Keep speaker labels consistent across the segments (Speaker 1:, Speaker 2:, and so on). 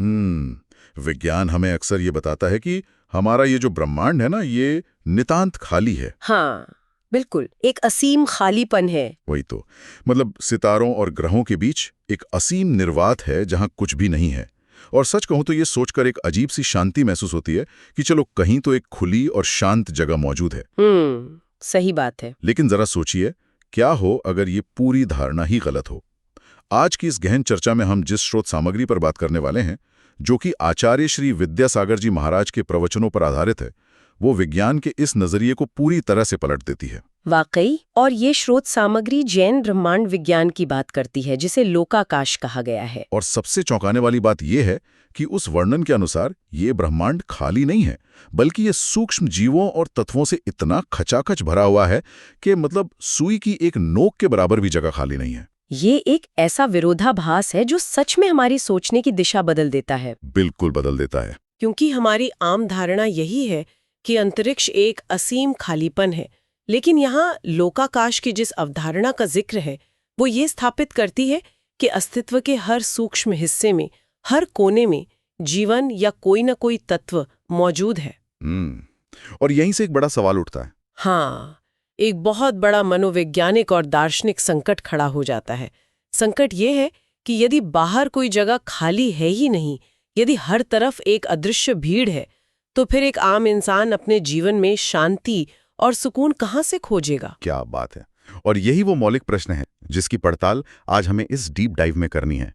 Speaker 1: विज्ञान हमें अक्सर ये बताता है कि हमारा ये जो ब्रह्मांड है ना, ये नितांत खाली है।
Speaker 2: हाँ, बिल्कुल, एक असीम खालीपन है।
Speaker 1: वही तो, मतलब सितारों और ग्रहों के बीच एक असीम निर्वात है जहां कुछ भी नहीं है। और सच कहूं तो ये सोचकर एक अजीब सी शांति महसूस होती है कि चलो कहीं तो एक खुली और शांत जगह मौजूद है।
Speaker 2: सही बात है।
Speaker 1: लेकिन जरा सोचिए, क्या हो अगर ये पूरी धारणा ही गलत हो। आज की इस गहन चर्चा में हम जिस स्रोत सामग्री पर बात करने वाले हैं, जो कि आचार्य श्री विद्यासागर जी महाराज के प्रवचनों पर आधारित है, वो विज्ञान के इस नजरिए को पूरी तरह से पलट देती है।
Speaker 2: वाकई, और ये स्रोत सामग्री जैन ब्रह्मांड विज्ञान की बात करती है, जिसे लोकाकाश कहा गया है।
Speaker 1: और सबसे चौंकाने वाली बात यह है कि उस वर्णन के अनुसार ये ब्रह्मांड खाली नहीं है, बल्कि ये सूक्ष्म जीवों और तत्वों से इतना खचाखच भरा हुआ है कि मतलब सुई की एक नोक के बराबर भी जगह खाली नहीं है।
Speaker 2: ये एक ऐसा विरोधाभास है जो सच में हमारी सोचने की दिशा बदल देता है।
Speaker 1: बिल्कुल बदल देता है।
Speaker 3: क्योंकि हमारी आम धारणा यही है कि अंतरिक्ष एक असीम खालीपन है, लेकिन यहाँ लोकाकाश की जिस अवधारणा का जिक्र है, वो ये स्थापित करती है कि अस्तित्व के हर सूक्ष्म हिस्से में, हर कोने में जीवन या कोई न कोई तत्व मौजूद है।
Speaker 1: और यहीं से एक बड़ा सवाल उठता है।
Speaker 3: हाँ, एक बहुत बड़ा मनोवैज्ञानिक और दार्शनिक संकट खड़ा हो जाता है। संकट ये है कि यदि बाहर कोई जगह खाली है ही नहीं, यदि हर तरफ एक अदृश्य भीड़ है, तो फिर एक आम इंसान अपने जीवन में शांति और सुकून कहाँ से खोजेगा?
Speaker 1: क्या बात है। और यही वो मौलिक प्रश्न है जिसकी पड़ताल आज हमें इस डीप डाइव में करनी है।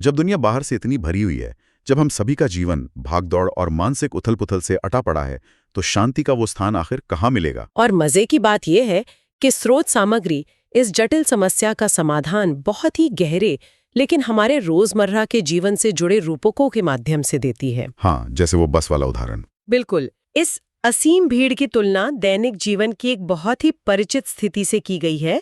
Speaker 1: जब दुनिया बाहर से इतनी भरी हुई है, जब हम सभी का जीवन भागदौड़ और मानसिक उथल-पुथल से अटा पड़ा है, तो शांति का वो स्थान आखिर कहाँ मिलेगा?
Speaker 3: और मजे की बात यह है कि स्रोत सामग्री इस जटिल समस्या का समाधान बहुत ही गहरे लेकिन हमारे रोजमर्रा के जीवन से जुड़े रूपकों के माध्यम से देती है।
Speaker 1: हाँ, जैसे वो बस वाला उदाहरण।
Speaker 3: बिल्कुल। इस असीम भीड़ की तुलना दैनिक जीवन की एक बहुत ही परिचित स्थिति से की गई है।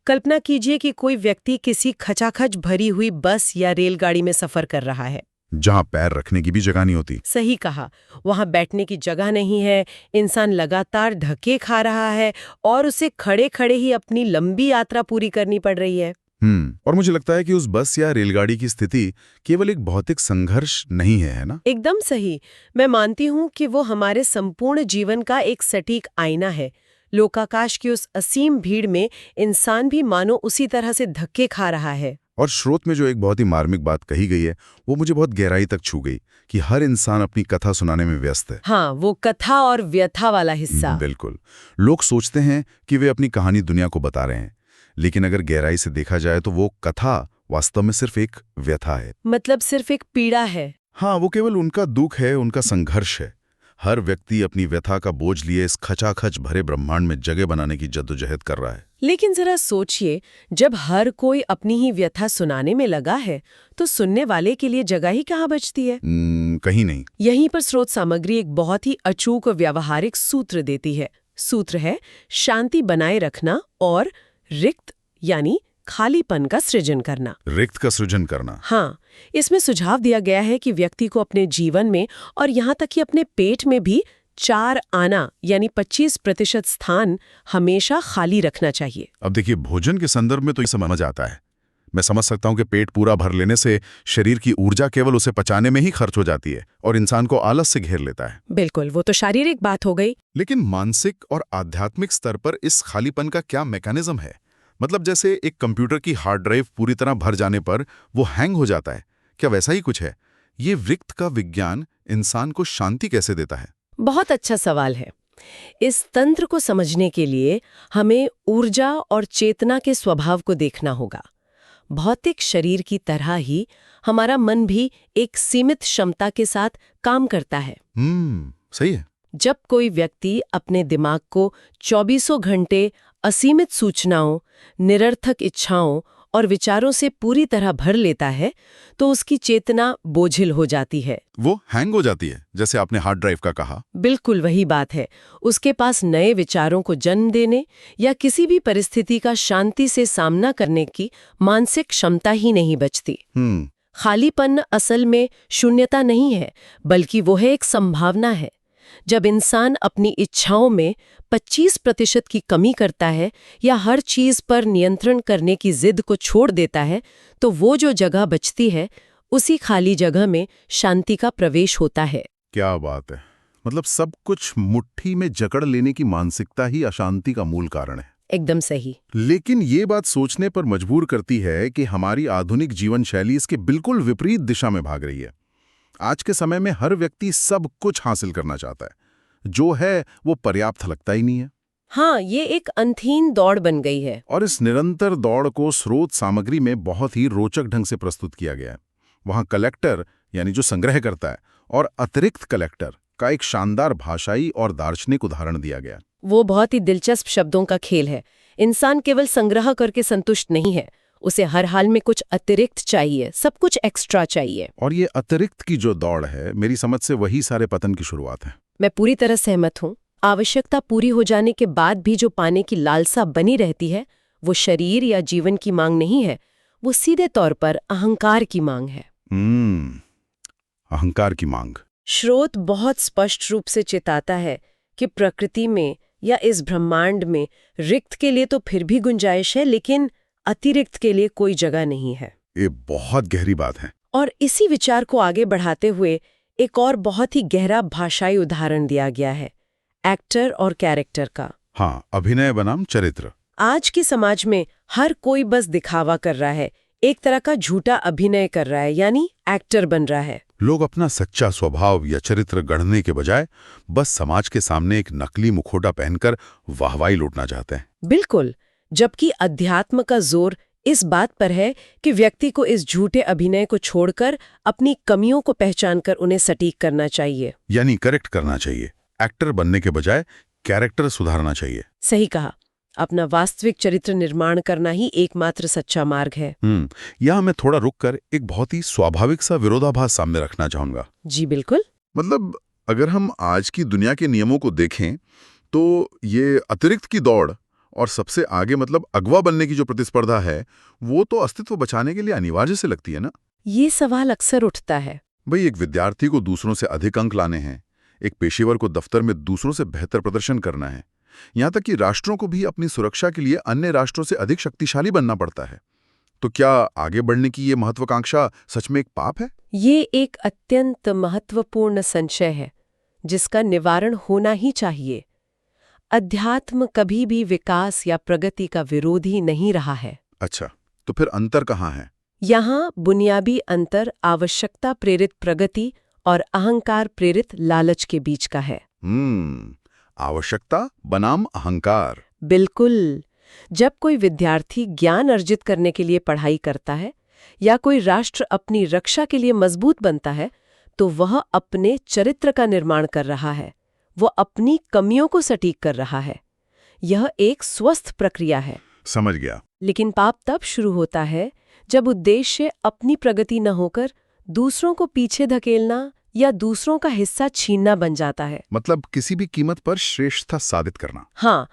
Speaker 3: कल्पना कीजिए कि कोई व्यक्ति किसी खचाखच भरी हुई बस या रेलगाड़ी में सफर कर रहा है,
Speaker 1: जहां पैर रखने की भी जगह नहीं होती।
Speaker 3: सही कहा, वहां बैठने की जगह नहीं है, इंसान लगातार धक्के खा रहा है और उसे खड़े खड़े ही अपनी लंबी यात्रा पूरी करनी पड़ रही है।
Speaker 1: और मुझे लगता है कि उस बस या रेलगाड़ी की स्थिति केवल एक भौतिक संघर्ष नहीं है ना?
Speaker 3: एकदम सही। मैं मानती हूँ कि वो हमारे संपूर्ण जीवन का एक सटीक आईना है। लोकाकाश की उस असीम भीड़ में इंसान भी मानो उसी तरह से धक्के खा रहा है।
Speaker 1: और स्रोत में जो एक बहुत ही मार्मिक बात कही गई है, वो मुझे बहुत गहराई तक छू गई कि हर इंसान अपनी कथा सुनाने में व्यस्त है।
Speaker 3: हाँ, वो कथा और व्यथा वाला हिस्सा।
Speaker 1: बिल्कुल। लोग सोचते हैं कि वे अपनी कहानी दुनिया को बता रहे हैं, लेकिन अगर गहराई से देखा जाए तो वो कथा वास्तव में सिर्फ एक व्यथा है।
Speaker 3: मतलब सिर्फ एक पीड़ा है।
Speaker 1: हाँ, वो केवल उनका दुख है, उनका संघर्ष है। हर व्यक्ति अपनी व्यथा का बोझ लिए इस खचाखच भरे ब्रह्मांड में जगह बनाने की जद्दोजहद कर रहा है।
Speaker 3: लेकिन जरा सोचिए, जब हर कोई अपनी ही व्यथा सुनाने में लगा है, तो सुनने वाले के लिए जगह ही कहाँ बचती है?
Speaker 1: कहीं नहीं।
Speaker 3: यहीं पर स्रोत सामग्री एक बहुत ही अचूक और व्यावहारिक सूत्र देती है। सूत्र है शांति बनाए रखना और रिक्त यानी खालीपन का सृजन करना।
Speaker 1: रिक्त का सृजन करना।
Speaker 3: हाँ, इसमें सुझाव दिया गया है कि व्यक्ति को अपने जीवन में और यहाँ तक कि अपने पेट में भी 4 आना यानी 25% स्थान हमेशा खाली रखना चाहिए।
Speaker 1: अब देखिए, भोजन के संदर्भ में तो ये समझ आता है। मैं समझ सकता हूँ कि पेट पूरा भर लेने से शरीर की ऊर्जा केवल उसे पचाने में ही खर्च हो जाती है और इंसान को आलस से घेर लेता है।
Speaker 3: बिल्कुल, वो तो शारीरिक बात हो गई।
Speaker 1: लेकिन मानसिक और आध्यात्मिक स्तर पर इस खालीपन का क्या मैकेनिज्म है? मतलब जैसे एक कंप्यूटर की हार्ड ड्राइव पूरी तरह भर जाने पर वो हैंग हो जाता है, क्या वैसा ही कुछ है? ये रिक्त का विज्ञान इंसान को शांति कैसे देता है?
Speaker 3: बहुत अच्छा सवाल है। इस तंत्र को समझने के लिए हमें ऊर्जा और चेतना के स्वभाव को देखना होगा। भौतिक शरीर की तरह ही हमारा मन भी एक सीमित क्षमता के साथ काम करता है।
Speaker 1: सही है।
Speaker 3: जब कोई व्यक्ति अपने दिमाग को 24 घंटे असीमित सूचनाओं, निरर्थक इच्छाओं और विचारों से पूरी तरह भर लेता है, तो उसकी चेतना बोझिल हो जाती है।
Speaker 1: वो हैंग हो जाती है, जैसे आपने हार्ड ड्राइव का कहा।
Speaker 3: बिल्कुल वही बात है। उसके पास नए विचारों को जन्म देने या किसी भी परिस्थिति का शांति से सामना करने की मानसिक क्षमता ही नहीं बचती। खालीपन असल में शून्यता नहीं है, बल्कि वो है एक संभावना है। जब इंसान अपनी इच्छाओं में 25% की कमी करता है या हर चीज पर नियंत्रण करने की जिद को छोड़ देता है, तो वो जो जगह बचती है उसी खाली जगह में शांति का प्रवेश होता है।
Speaker 1: क्या बात है। मतलब सब कुछ मुट्ठी में जकड़ लेने की मानसिकता ही अशांति का मूल कारण है।
Speaker 3: एकदम सही।
Speaker 1: लेकिन ये बात सोचने पर मजबूर करती है कि हमारी आधुनिक जीवन शैली इसके बिल्कुल विपरीत दिशा में भाग रही है। आज के समय में हर व्यक्ति सब कुछ हासिल करना चाहता है, जो है वो पर्याप्त लगता ही नहीं है।
Speaker 3: हाँ, ये एक अंतहीन दौड़ बन गई है।
Speaker 1: और इस निरंतर दौड़ को स्रोत सामग्री में बहुत ही रोचक ढंग से प्रस्तुत किया गया है। वहां कलेक्टर यानी जो संग्रह करता है और अतिरिक्त कलेक्टर का एक शानदार भाषाई और दार्शनिक उदाहरण दिया गया।
Speaker 3: वो बहुत ही दिलचस्प शब्दों का खेल है। इंसान केवल संग्रह करके संतुष्ट नहीं है, उसे हर हाल में कुछ अतिरिक्त चाहिए, सब कुछ एक्स्ट्रा चाहिए।
Speaker 1: और ये अतिरिक्त की जो दौड़ है, मेरी समझ से वही सारे पतन की शुरुआत है।
Speaker 3: मैं पूरी तरह सहमत हूँ। आवश्यकता पूरी हो जाने के बाद भी जो पाने की लालसा बनी रहती है, वो शरीर या जीवन की मांग नहीं है, वो सीधे तौर पर अहंकार की मांग है।
Speaker 1: अहंकार की मांग।
Speaker 3: स्रोत बहुत स्पष्ट रूप से चिताता है कि प्रकृति में या इस ब्रह्मांड में रिक्त के लिए तो फिर भी गुंजाइश है, लेकिन अतिरिक्त के लिए कोई जगह नहीं है।
Speaker 1: ये बहुत गहरी बात है।
Speaker 3: और इसी विचार को आगे बढ़ाते हुए एक और बहुत ही गहरा भाषाई उदाहरण दिया गया है, एक्टर और कैरेक्टर का।
Speaker 1: हाँ, अभिनय बनाम चरित्र।
Speaker 3: आज के समाज में हर कोई बस दिखावा कर रहा है, एक तरह का झूठा अभिनय कर रहा है, यानी एक्टर बन रहा है।
Speaker 1: लोग अपना सच्चा स्वभाव या चरित्र गढ़ने के बजाय बस समाज के सामने एक नकली मुखौटा पहनकर वाहवाही लूटना चाहते हैं।
Speaker 3: बिल्कुल, जबकि अध्यात्म का जोर इस बात पर है कि व्यक्ति को इस झूठे अभिनय को छोड़कर अपनी कमियों को पहचानकर उन्हें सटीक करना चाहिए,
Speaker 1: यानी करेक्ट करना चाहिए। एक्टर बनने के बजाय कैरेक्टर सुधारना चाहिए।
Speaker 3: सही कहा। अपना वास्तविक चरित्र निर्माण करना ही एकमात्र सच्चा मार्ग है।
Speaker 1: यहाँ मैं थोड़ा रुककर एक बहुत ही स्वाभाविक सा विरोधाभास सामने रखना चाहूंगा।
Speaker 3: जी बिल्कुल।
Speaker 1: मतलब अगर हम आज की दुनिया के नियमों को देखें तो ये अतिरिक्त की दौड़ और सबसे आगे मतलब अगवा बनने की जो प्रतिस्पर्धा है, वो तो अस्तित्व बचाने के लिए अनिवार्य से लगती है ना।
Speaker 3: ये सवाल अक्सर उठता है।
Speaker 1: भाई, एक विद्यार्थी को दूसरों से अधिक अंक लाने हैं, एक पेशेवर को दफ्तर में दूसरों से बेहतर प्रदर्शन करना है, यहाँ तक कि राष्ट्रों को भी अपनी सुरक्षा के लिए अन्य राष्ट्रों से अधिक शक्तिशाली बनना पड़ता है। तो क्या आगे बढ़ने की ये महत्वाकांक्षा सच में एक पाप है?
Speaker 3: ये एक अत्यंत महत्वपूर्ण संशय है जिसका निवारण होना ही चाहिए। अध्यात्म कभी भी विकास या प्रगति का विरोधी नहीं रहा है।
Speaker 1: अच्छा, तो फिर अंतर कहाँ है?
Speaker 3: यहाँ बुनियादी अंतर आवश्यकता प्रेरित प्रगति और अहंकार प्रेरित लालच के बीच का है।
Speaker 1: आवश्यकता बनाम अहंकार।
Speaker 3: बिल्कुल। जब कोई विद्यार्थी ज्ञान अर्जित करने के लिए पढ़ाई करता है या कोई राष्ट्र अपनी रक्षा के लिए मजबूत बनता है, तो वह अपने चरित्र का निर्माण कर रहा है, वो अपनी कमियों को सटीक कर रहा है। यह एक स्वस्थ प्रक्रिया है।
Speaker 1: समझ गया।
Speaker 3: लेकिन पाप तब शुरू होता है जब उद्देश्य अपनी प्रगति न होकर दूसरों को पीछे धकेलना या दूसरों का हिस्सा छीनना बन जाता है।
Speaker 1: मतलब किसी भी कीमत पर श्रेष्ठता साबित करना।
Speaker 3: हाँ,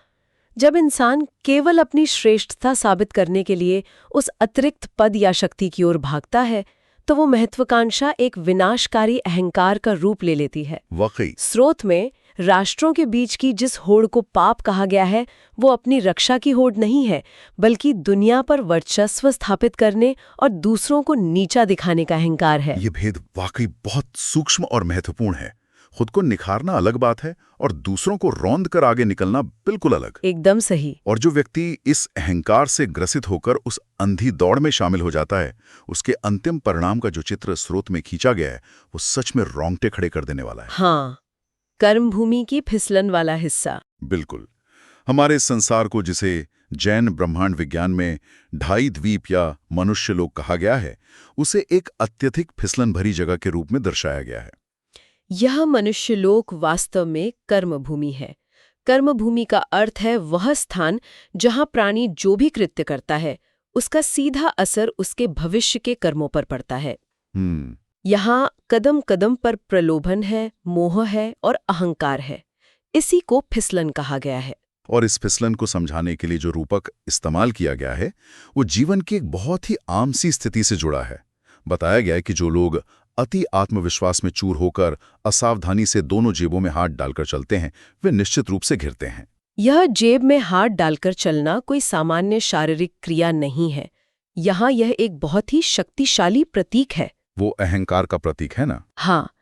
Speaker 3: जब इंसान केवल अपनी श्रेष्ठता साबित करने के लिए उस अतिरिक्त पद या शक्ति की ओर भागता है, तो वो महत्वाकांक्षा एक विनाशकारी अहंकार का रूप ले लेती है।
Speaker 1: वाकई।
Speaker 3: स्रोत में राष्ट्रों के बीच की जिस होड़ को पाप कहा गया है, वो अपनी रक्षा की होड़ नहीं है, बल्कि दुनिया पर वर्चस्व स्थापित करने और दूसरों को नीचा दिखाने का अहंकार है।
Speaker 1: ये भेद वाकई बहुत सूक्ष्म और महत्वपूर्ण है। खुद को निखारना अलग बात है और दूसरों को रौंद कर आगे निकलना बिल्कुल अलग।
Speaker 3: एकदम सही।
Speaker 1: और जो व्यक्ति इस अहंकार से ग्रसित होकर उस अंधी दौड़ में शामिल हो जाता है, उसके अंतिम परिणाम का जो चित्र स्रोत में खींचा गया है, वो सच में रोंगटे खड़े कर देने वाला है।
Speaker 3: हाँ, कर्मभूमि की फिसलन वाला हिस्सा।
Speaker 1: बिल्कुल। हमारे इस संसार को, जिसे जैन ब्रह्मांड विज्ञान में ढाई द्वीप या मनुष्य लोक कहा गया है, उसे एक अत्यधिक फिसलन भरी जगह के रूप में दर्शाया गया है।
Speaker 3: यह मनुष्यलोक वास्तव में कर्मभूमि है। कर्मभूमि का अर्थ है वह स्थान जहां प्राणी जो भी कृत्य करता है, उसका सीधा असर उसके भविष्य के कर्मों पर पड़ता है। यहाँ कदम कदम पर प्रलोभन है, मोह है और अहंकार है। इसी को फिसलन कहा गया है।
Speaker 1: और इस फिसलन को समझाने के लिए जो रूपक इस्तेमाल किया गया है, वो जीवन की एक बहुत ही आम सी स्थिति से जुड़ा है। बताया गया है कि जो लोग अति आत्मविश्वास में चूर होकर असावधानी से दोनों जेबों में हाथ डालकर चलते हैं, वे निश्चित रूप से घिरते हैं।
Speaker 3: यह जेब में हाथ डालकर चलना कोई सामान्य शारीरिक क्रिया नहीं है। यहाँ यह एक बहुत ही शक्तिशाली प्रतीक है।
Speaker 1: वो अहंकार का प्रतीक है ना?
Speaker 3: हाँ,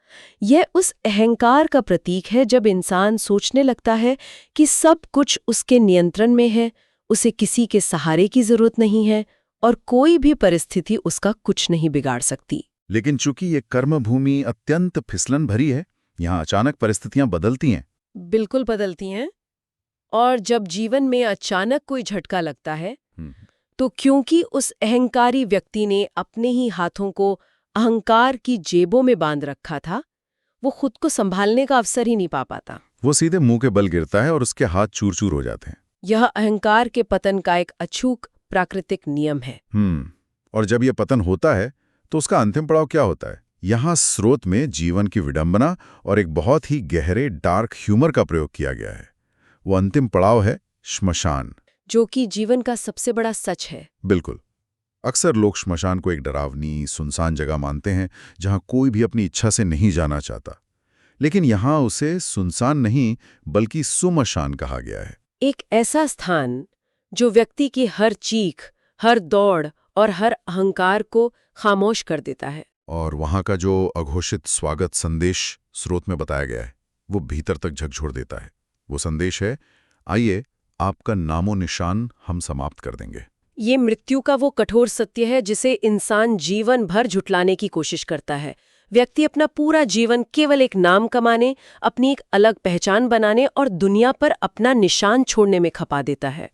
Speaker 3: यह उस अहंकार का प्रतीक है जब इंसान सोचने लगता है कि सब कुछ उसके नियंत्रण में है, उसे किसी के सहारे की जरूरत नहीं है और कोई भी परिस्थिति उसका कुछ नहीं बिगाड़ सकती।
Speaker 1: लेकिन चूंकि ये कर्म भूमि अत्यंत फिसलन भरी है, यहाँ अचानक परिस्थितियां बदलती हैं।
Speaker 3: बिल्कुल बदलती हैं। और जब जीवन में अचानक कोई झटका लगता है, तो क्योंकि उस अहंकारी व्यक्ति ने अपने ही हाथों को अहंकार की जेबों में बांध रखा था, वो खुद को संभालने का अवसर ही नहीं पा पाता।
Speaker 1: वो सीधे मुंह के बल गिरता है और उसके हाथ चूर चूर हो जाते हैं।
Speaker 3: यह अहंकार के पतन का एक अछूत प्राकृतिक नियम है।
Speaker 1: और जब ये पतन होता है तो उसका अंतिम पड़ाव क्या होता है? यहाँ स्रोत में जीवन की विडंबना और एक बहुत ही गहरे डार्क ह्यूमर का प्रयोग किया गया है। वो अंतिम पड़ाव है श्मशान,
Speaker 3: जो कि जीवन का सबसे बड़ा सच है।
Speaker 1: बिल्कुल। अक्सर लोग श्मशान को एक डरावनी, सुनसान जगह मानते हैं जहां कोई भी अपनी इच्छा से नहीं जाना चाहता। लेकिन यहां उसे सुनसान नहीं बल्कि सुमशान कहा गया है।
Speaker 3: एक ऐसा स्थान जो व्यक्ति की हर चीख, हर दौड़ और हर अहंकार को खामोश कर देता है।
Speaker 1: और वहां का जो अघोषित स्वागत संदेश स्रोत में बताया गया है, वो भीतर तक झकझोर देता है। वो संदेश है, आइए आपका नामो निशान हम समाप्त कर देंगे।
Speaker 3: ये मृत्यु का वो कठोर सत्य है जिसे इंसान जीवन भर झुटलाने की कोशिश करता है। व्यक्ति अपना पूरा जीवन केवल एक नाम कमाने, अपनी एक अलग पहचान बनाने और दुनिया पर अपना निशान छोड़ने में खपा देता है।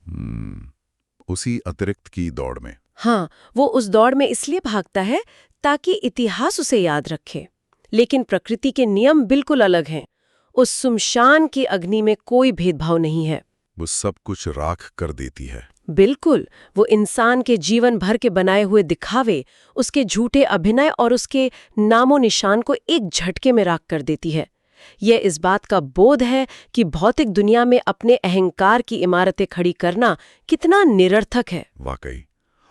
Speaker 1: उसी अतिरिक्त की दौड़ में।
Speaker 3: हाँ, वो उस दौड़ में इसलिए भागता है ताकि इतिहास उसे याद रखे। लेकिन प्रकृति के नियम बिल्कुल अलग हैं। उस सुमशान की अग्नि में कोई भेदभाव नहीं है।
Speaker 1: वो सब कुछ राख कर देती है।
Speaker 3: बिल्कुल, वो इंसान के जीवन भर के बनाए हुए दिखावे, उसके झूठे अभिनय और उसके नामो निशान को एक झटके में राख कर देती है। यह इस बात का बोध है कि भौतिक दुनिया में अपने अहंकार की इमारतें खड़ी करना कितना निरर्थक है।
Speaker 1: वाकई।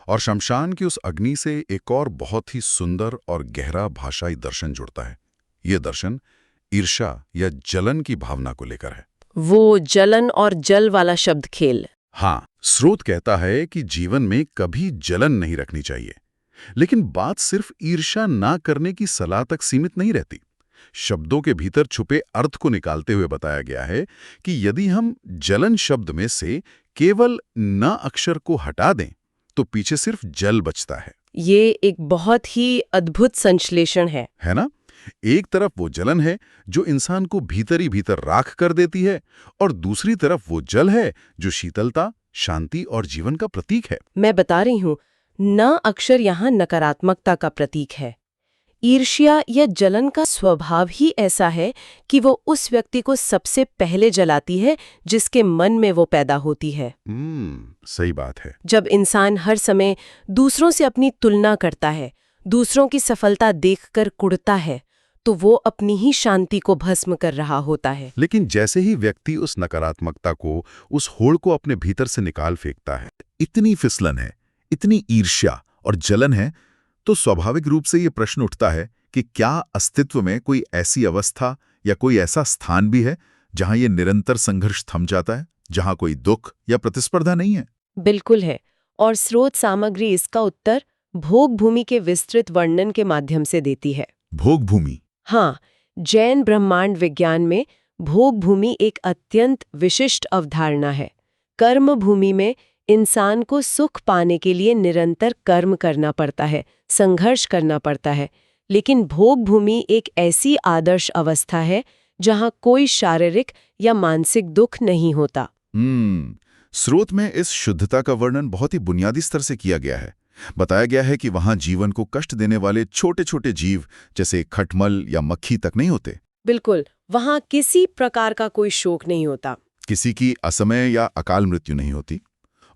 Speaker 1: और शमशान की उस अग्नि से एक और बहुत ही सुंदर और गहरा भाषाई दर्शन जुड़ता है। ये दर्शन ईर्ष्या या जलन की भावना को लेकर है।
Speaker 3: वो जलन और जल वाला शब्द खेल।
Speaker 1: हाँ, स्रोत कहता है कि जीवन में कभी जलन नहीं रखनी चाहिए। लेकिन बात सिर्फ ईर्ष्या ना करने की सलाह तक सीमित नहीं रहती। शब्दों के भीतर छुपे अर्थ को निकालते हुए बताया गया है कि यदि हम जलन शब्द में से केवल न अक्षर को हटा दें तो पीछे सिर्फ जल बचता है।
Speaker 3: ये एक बहुत ही अद्भुत संश्लेषण है
Speaker 1: ना? एक तरफ वो जलन है जो इंसान को भीतर ही भीतर राख कर देती है, और दूसरी तरफ वो जल है जो शीतलता, शांति और जीवन का प्रतीक है।
Speaker 3: मैं बता रही हूँ, न अक्षर यहाँ नकारात्मकता का प्रतीक है। ईर्ष्या या जलन का स्वभाव ही ऐसा है कि वो उस व्यक्ति को सबसे पहले जलाती है जिसके मन में वो पैदा होती है।
Speaker 1: सही बात है।
Speaker 3: जब इंसान हर समय दूसरों से अपनी तुलना करता है, दूसरों की सफलता देखकर कुढ़ता है, तो वो अपनी ही शांति को भस्म कर रहा होता है।
Speaker 1: लेकिन जैसे ही व्यक्ति उस नकारात्मकता को, उस होड़ को अपने भीतर से निकाल फेंकता है, इतनी फिसलन है, इतनी ईर्ष्या और जलन है, तो स्वाभाविक रूप से ये प्रश्न उठता है कि क्या अस्तित्व में कोई ऐसी अवस्था या कोई ऐसा स्थान भी है जहां ये निरंतर संघर्ष थम जाता है, जहां कोई दुख या प्रतिस्पर्धा नहीं है?
Speaker 3: बिल्कुल है। और स्रोत सामग्री इसका उत्तर भोग भूमि के विस्तृत वर्णन के माध्यम से देती है।
Speaker 1: भोग भूमि?
Speaker 3: हाँ, जैन ब्रह्मांड विज्ञान में भोग भूमि एक अत्यंत विशिष्ट अवधारणा है। कर्म भूमि में इंसान को सुख पाने के लिए निरंतर कर्म करना पड़ता है, संघर्ष करना पड़ता है। लेकिन भोग भूमि एक ऐसी आदर्श अवस्था है जहां कोई शारीरिक या मानसिक दुख नहीं होता।
Speaker 1: स्रोत में इस शुद्धता का वर्णन बहुत ही बुनियादी स्तर से किया गया है। बताया गया है कि वहां जीवन को कष्ट देने वाले छोटे छोटे जीव जैसे खटमल या मक्खी तक नहीं होते।
Speaker 3: बिल्कुल, वहां किसी प्रकार का कोई शोक नहीं होता,
Speaker 1: किसी की असमय या अकाल मृत्यु नहीं होती,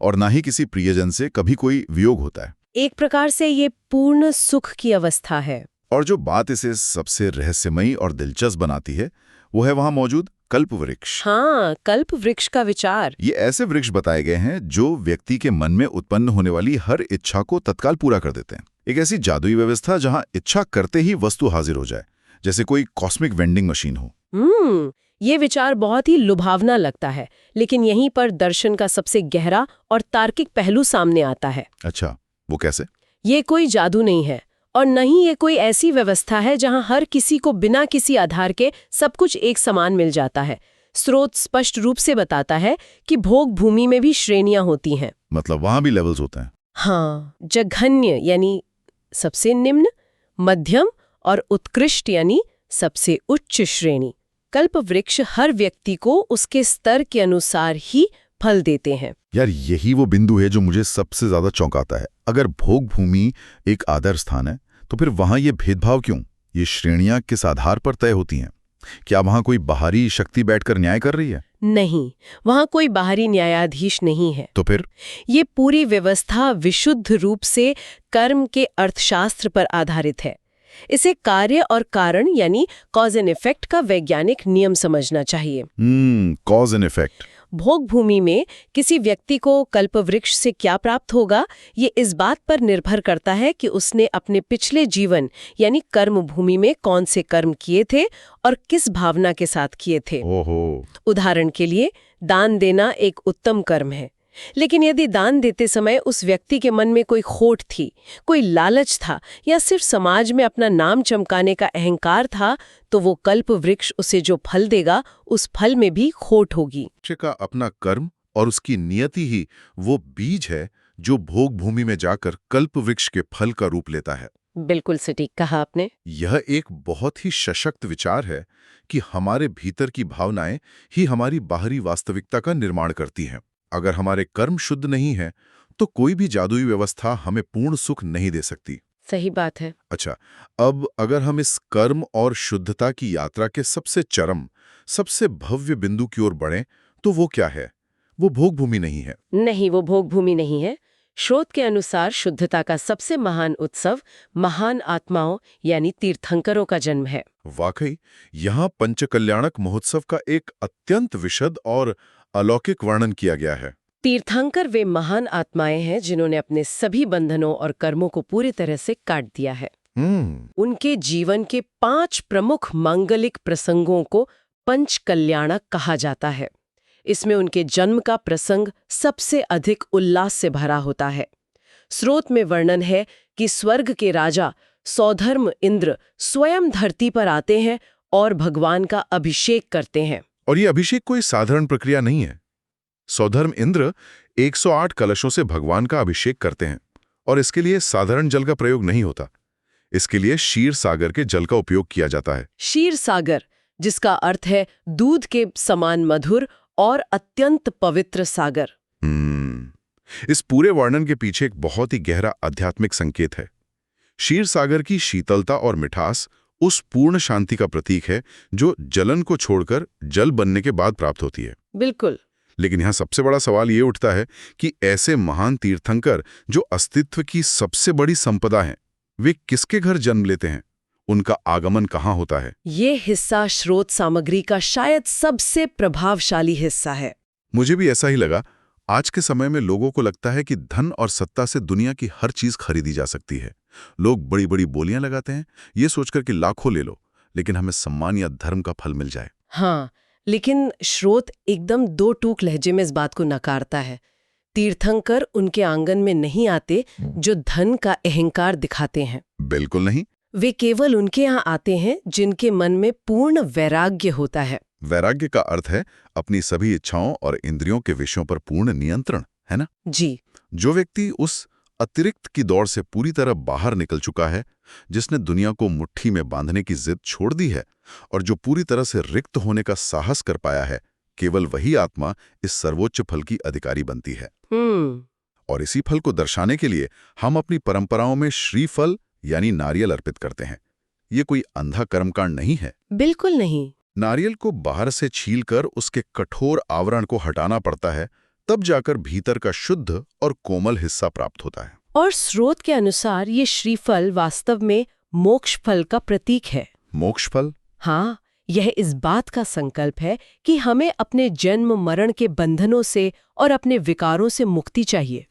Speaker 1: और ना ही किसी प्रियजन से कभी कोई वियोग होता है।
Speaker 3: एक प्रकार से ये पूर्ण सुख की अवस्था है।
Speaker 1: और जो बात इसे सबसे रहस्यमयी और दिलचस्प बनाती है वो है वहां मौजूद कल्प वृक्ष।
Speaker 3: हाँ, कल्प वृक्ष का विचार।
Speaker 1: ये ऐसे वृक्ष बताए गए हैं जो व्यक्ति के मन में उत्पन्न होने वाली हर इच्छा को तत्काल पूरा कर देते हैं। एक ऐसी जादुई व्यवस्था जहां इच्छा करते ही वस्तु हाजिर हो जाए, जैसे कोई कॉस्मिक वेंडिंग मशीन हो।
Speaker 3: ये विचार बहुत ही लुभावना लगता है, लेकिन यहीं पर दर्शन का सबसे गहरा और तार्किक पहलू सामने आता है।
Speaker 1: अच्छा, वो कैसे?
Speaker 3: ये कोई जादू नहीं है और न ही ये कोई ऐसी व्यवस्था है जहां हर किसी को बिना किसी आधार के सब कुछ एक समान मिल जाता है। स्रोत स्पष्ट रूप से बताता है कि भोग भूमि में भी श्रेणियां होती हैं।
Speaker 1: मतलब वहां भी लेवल्स होते हैं।
Speaker 3: हाँ, जघन्य यानी सबसे निम्न, मध्यम और उत्कृष्ट यानी सबसे उच्च श्रेणी। कल्प वृक्ष हर व्यक्ति को उसके स्तर के अनुसार ही फल देते हैं।
Speaker 1: यार यही वो बिंदु है जो मुझे सबसे ज्यादा चौंकाता है। अगर भोग भूमि एक आदर स्थान है तो फिर वहां ये भेदभाव क्यों? ये श्रेणियां किस आधार पर तय होती हैं? क्या वहां कोई बाहरी शक्ति बैठकर न्याय कर रही है?
Speaker 3: नहीं, वहां कोई बाहरी न्यायाधीश नहीं है।
Speaker 1: तो फिर
Speaker 3: ये पूरी व्यवस्था विशुद्ध रूप से कर्म के अर्थशास्त्र पर आधारित है। इसे कार्य और कारण यानी कॉज एंड इफेक्ट का वैज्ञानिक नियम समझना चाहिए।
Speaker 1: Cause and effect.
Speaker 3: भोग भूमि में किसी व्यक्ति को कल्पवृक्ष से क्या प्राप्त होगा, ये इस बात पर निर्भर करता है कि उसने अपने पिछले जीवन यानी कर्म भूमि में कौन से कर्म किए थे और किस भावना के साथ किए थे।
Speaker 1: ओहो।
Speaker 3: उदाहरण के लिए, दान देना एक उत्तम कर्म है, लेकिन यदि दान देते समय उस व्यक्ति के मन में कोई खोट थी, कोई लालच था या सिर्फ समाज में अपना नाम चमकाने का अहंकार था, तो वो कल्प वृक्ष उसे जो फल देगा उस फल में भी खोट होगी।
Speaker 1: का अपना कर्म और उसकी नियति ही वो बीज है जो भोग भूमि में जाकर कल्प वृक्ष के फल का रूप लेता है।
Speaker 3: बिल्कुल सटीक कहा आपने।
Speaker 1: यह एक बहुत ही सशक्त विचार है कि हमारे भीतर की भावनाएं ही हमारी बाहरी वास्तविकता का निर्माण करती हैं। अगर हमारे कर्म शुद्ध नहीं है तो कोई भी जादुई व्यवस्था हमें पूर्ण सुख नहीं दे सकती।
Speaker 3: सही बात है।
Speaker 1: अच्छा, अब अगर हम इस कर्म और शुद्धता की यात्रा के सबसे चरम, सबसे भव्य बिंदु की ओर बढ़ें, तो वो क्या है? वो भोग भूमि नहीं है।
Speaker 3: नहीं, वो भोग भूमि नहीं है। स्रोत के अनुसार शुद्धता का सबसे महान उत्सव महान आत्माओं यानी तीर्थंकरों का जन्म है।
Speaker 1: वाकई, यहाँ पंचकल्याणक महोत्सव का एक अत्यंत विशद और अलौकिक वर्णन किया गया है।
Speaker 3: तीर्थंकर वे महान आत्माएं हैं जिन्होंने अपने सभी बंधनों और कर्मों को पूरी तरह से काट दिया है। उनके जीवन के 5 प्रमुख मांगलिक प्रसंगों को पंचकल्याणक कहा जाता है। इसमें उनके जन्म का प्रसंग सबसे अधिक उल्लास से भरा होता है। स्रोत में वर्णन है कि स्वर्ग के राजा सौधर्म इंद्र स्वयं धरती पर आते हैं और भगवान का अभिषेक करते हैं।
Speaker 1: और ये अभिषेक कोई साधारण प्रक्रिया नहीं है। सौधर्म इंद्र 108 कलशों से भगवान का अभिषेक करते हैं और इसके लिए साधारण जल का प्रयोग नहीं होता। इसके लिए क्षीर सागर के जल का उपयोग किया जाता है।
Speaker 3: क्षीर सागर, जिसका अर्थ है दूध के समान मधुर और अत्यंत पवित्र सागर।
Speaker 1: इस पूरे वर्णन के पीछे एक बहुत ही गहरा आध्यात्मिक संकेत है। क्षीर सागर की शीतलता और मिठास उस पूर्ण शांति का प्रतीक है जो जलन को छोड़कर जल बनने के बाद प्राप्त होती है।
Speaker 3: बिल्कुल।
Speaker 1: लेकिन यहाँ सबसे बड़ा सवाल ये उठता है कि ऐसे महान तीर्थंकर जो अस्तित्व की सबसे बड़ी संपदा हैं, वे किसके घर जन्म लेते हैं? उनका आगमन कहाँ होता है?
Speaker 3: ये हिस्सा स्रोत सामग्री का शायद सबसे प्रभावशाली हिस्सा है।
Speaker 1: मुझे भी ऐसा ही लगा। आज के समय में लोगों को लगता है कि धन और सत्ता से दुनिया की हर चीज खरीदी जा सकती है। लोग बड़ी बड़ी बोलियां लगाते हैं, ये सोचकर कि लाखों ले लो, लेकिन हमें सम्मान या धर्म का फल मिल जाए।
Speaker 3: हाँ, लेकिन स्रोत एकदम 2 टूक लहजे में इस बात को नकारता है। तीर्थंकर उनके आंगन में नहीं आते जो धन का अहंकार दिखाते हैं।
Speaker 1: बिल्कुल नहीं।
Speaker 3: वे केवल उनके यहाँ आते हैं जिनके मन में पूर्ण वैराग्य होता है।
Speaker 1: वैराग्य का अर्थ है अपनी सभी इच्छाओं और इंद्रियों के विषयों पर पूर्ण नियंत्रण, है ना?
Speaker 3: जी।
Speaker 1: जो व्यक्ति उस अतिरिक्त की दौड़ से पूरी तरह बाहर निकल चुका है, जिसने दुनिया को मुट्ठी में बांधने की जिद छोड़ दी है और जो पूरी तरह से रिक्त होने का साहस कर पाया है, केवल वही आत्मा इस सर्वोच्च फल की अधिकारी बनती है। और इसी फल को दर्शाने के लिए हम अपनी परंपराओं में श्रीफल यानी नारियल अर्पित करते हैं। ये कोई अंधा कर्मकांड नहीं है।
Speaker 3: बिल्कुल नहीं।
Speaker 1: नारियल को बाहर से छीलकर उसके कठोर आवरण को हटाना पड़ता है, तब जाकर भीतर का शुद्ध और कोमल हिस्सा प्राप्त होता है।
Speaker 3: और स्रोत के अनुसार ये श्रीफल वास्तव में मोक्ष फल का प्रतीक है।
Speaker 1: मोक्ष फल?
Speaker 3: हाँ, यह इस बात का संकल्प है कि हमें अपने जन्म मरण के बंधनों से और अपने विकारों से मुक्ति चाहिए।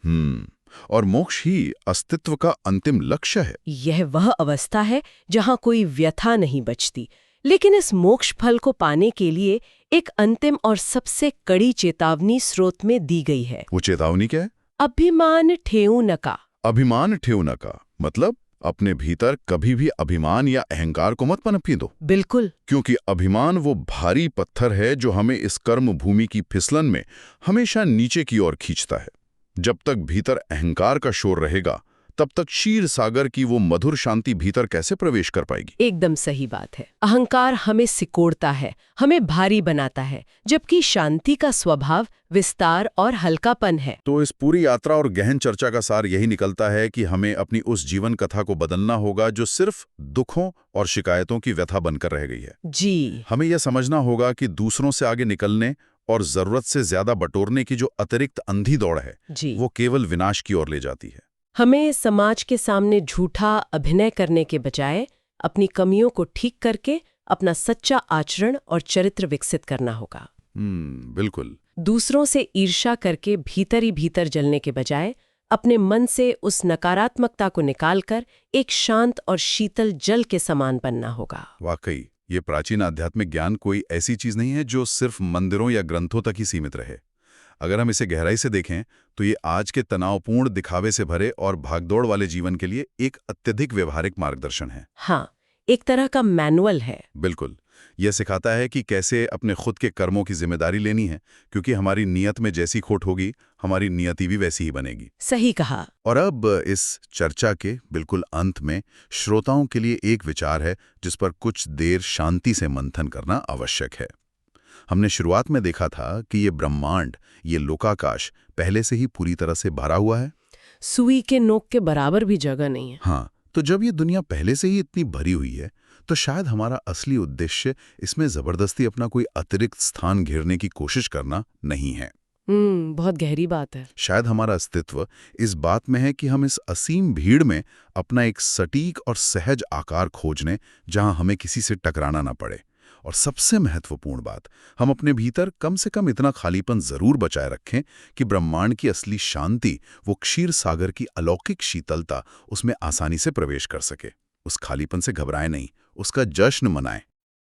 Speaker 1: और मोक्ष ही अस्तित्व का अंतिम लक्ष्य है।
Speaker 3: यह वह अवस्था है जहाँ कोई व्यथा नहीं बचती। लेकिन इस मोक्ष फल को पाने के लिए एक अंतिम और सबसे कड़ी चेतावनी स्रोत में दी गई है।
Speaker 1: वो चेतावनी क्या है?
Speaker 3: अभिमान ठेऊ नका।
Speaker 1: अभिमान ठेऊ नका मतलब अपने भीतर कभी भी अभिमान या अहंकार को मत पनपने दो,
Speaker 3: बिल्कुल।
Speaker 1: क्योंकि अभिमान वो भारी पत्थर है जो हमें इस कर्म भूमि की फिसलन में हमेशा नीचे की ओर खींचता है। जब तक भीतर अहंकार का शोर रहेगा, तब तक क्षीर सागर की वो मधुर शांति भीतर कैसे प्रवेश कर पाएगी?
Speaker 3: एकदम सही बात है। अहंकार हमें सिकोड़ता है, हमें भारी बनाता है, जबकि शांति का स्वभाव विस्तार और हल्कापन है।
Speaker 1: तो इस पूरी यात्रा और गहन चर्चा का सार यही निकलता है कि हमें अपनी उस जीवन कथा को बदलना होगा जो सिर्फ दुखों और शिकायतों की व्यथा बनकर रह गई है।
Speaker 3: जी।
Speaker 1: हमें यह समझना होगा कि दूसरों से आगे निकलने और जरूरत से ज्यादा बटोरने की जो अतिरिक्त अंधी दौड़ है,
Speaker 3: जी।
Speaker 1: वो केवल विनाश की ओर ले जाती है।
Speaker 3: हमें समाज के सामने झूठा अभिनय करने के बजाय अपनी कमियों को ठीक करके अपना सच्चा आचरण और चरित्र विकसित करना होगा।
Speaker 1: बिल्कुल।
Speaker 3: दूसरों से ईर्ष्या करके भीतर ही भीतर जलने के बजाय अपने मन से उस नकारात्मकता को निकालकर एक शांत और शीतल जल के समान बनना होगा।
Speaker 1: वाकई ये प्राचीन आध्यात्मिक ज्ञान कोई ऐसी चीज नहीं है जो सिर्फ मंदिरों या ग्रंथों तक ही सीमित रहे। अगर हम इसे गहराई से देखें तो ये आज के तनावपूर्ण दिखावे से भरे और भागदौड़ वाले जीवन के लिए एक अत्यधिक व्यवहारिक मार्गदर्शन है।
Speaker 3: हाँ, एक तरह का मैनुअल है।
Speaker 1: बिल्कुल। यह सिखाता है कि कैसे अपने खुद के कर्मों की जिम्मेदारी लेनी है, क्योंकि हमारी नीयत में जैसी खोट होगी, हमारी नियति भी वैसी ही बनेगी।
Speaker 3: सही कहा।
Speaker 1: और अब इस चर्चा के बिल्कुल अंत में श्रोताओं के लिए एक विचार है जिस पर कुछ देर शांति से मंथन करना आवश्यक है। हमने शुरुआत में देखा था कि ये ब्रह्मांड, ये लोकाकाश पहले से ही पूरी तरह से भरा हुआ है।
Speaker 3: सुई के नोक के बराबर भी जगह नहीं है।
Speaker 1: हाँ, तो जब ये दुनिया पहले से ही इतनी भरी हुई है, तो शायद हमारा असली उद्देश्य इसमें जबरदस्ती अपना कोई अतिरिक्त स्थान घेरने की कोशिश करना नहीं है।
Speaker 3: बहुत गहरी बात है।
Speaker 1: शायद हमारा अस्तित्व इस बात में है कि हम इस असीम भीड़ में अपना एक सटीक और सहज आकार खोजने, जहां हमें किसी से टकराना ना पड़े। और सबसे महत्वपूर्ण बात, हम अपने भीतर कम से कम इतना खालीपन जरूर बचाए रखें कि ब्रह्मांड की असली शांति, वो क्षीर सागर की अलौकिक शीतलता, उसमें आसानी से प्रवेश कर सके। उस खालीपन से घबराएं नहीं, उसका जश्न मनाएं।